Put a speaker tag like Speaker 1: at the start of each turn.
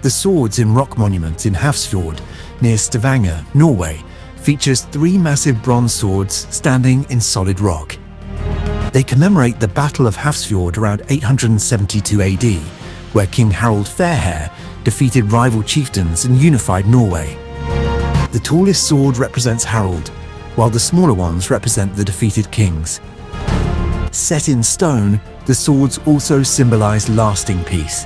Speaker 1: The swords in rock monument in Hafrsfjord, near Stavanger, Norway, features 3 massive bronze swords standing in solid rock. They commemorate the Battle of Hafrsfjord around 872 AD, where King Harald Fairhair defeated rival chieftains and unified Norway. The tallest sword represents Harald, while the smaller ones represent the defeated kings. Set in stone, the swords also symbolize lasting peace.